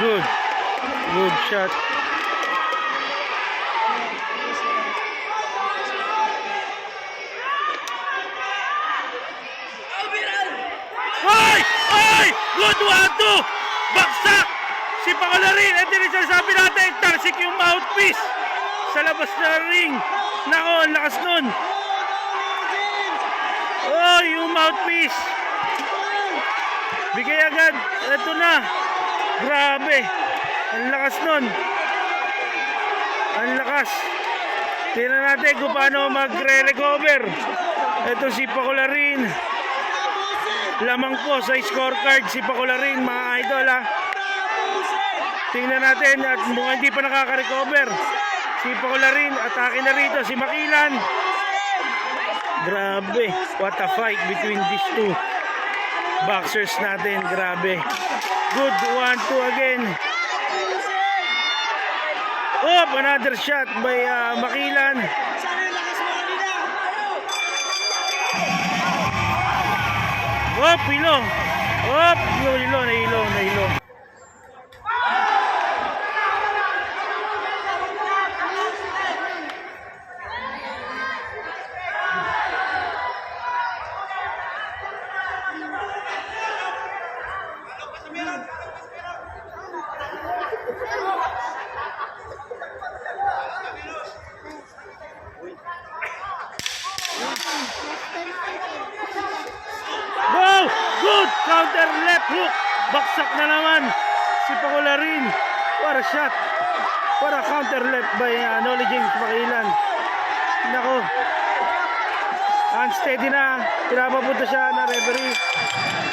Good. Good shot. Ay! Ay! Good 1-2! Baksak! Si Pakalarin. At din sabi natin, tarsik yung mouthpiece sa labas na ring. Nako, ang lakas nun. Oh, yung mouthpiece. Bigay agad. Ito na. Grabe. Ang lakas nun. Ang lakas. Tingnan natin kung paano magre-recover. Ito si Pakalarin. Lamang po sa scorecard si Pakalarin, mga idol ha. Tingnan natin at mukhang hindi pa nakaka-recover. Si Pakalarin, atake na rito si Makilan. Grabe, what a fight between these two boxers natin, grabe. Good 1-2 again. Oh, another shot by Makilan. Oh, pilo. Oh, nahilo. Wow! Good! Counter left hook! Baksak na naman si Pakalarin. What a shot! What a counter left by Noli James Makilan. Nako. Unsteady na. Pinapapunta siya na referee.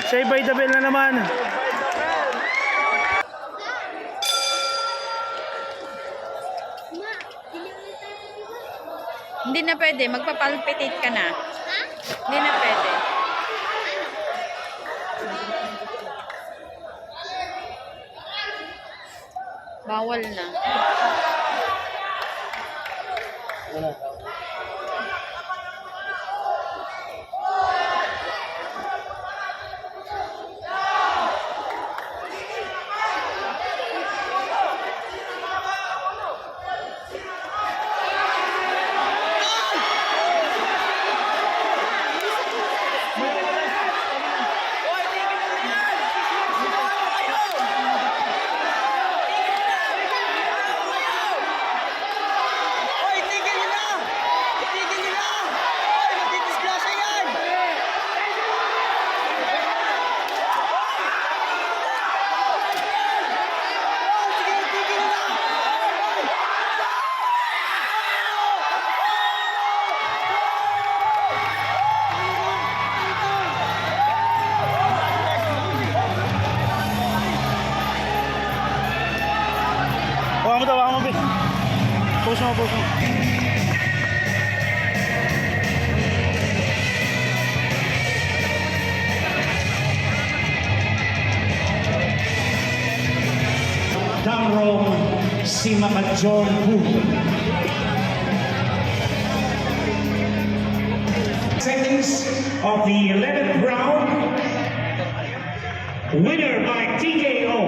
Save by the bell na naman. Hindi na pwede. Magpapalpitate ka na. Hindi na pwede. Bawal na. Wala mo, Be. Post mo. Damrong si Makajor Hu. Seconds of the 11th round. Winner by TKO.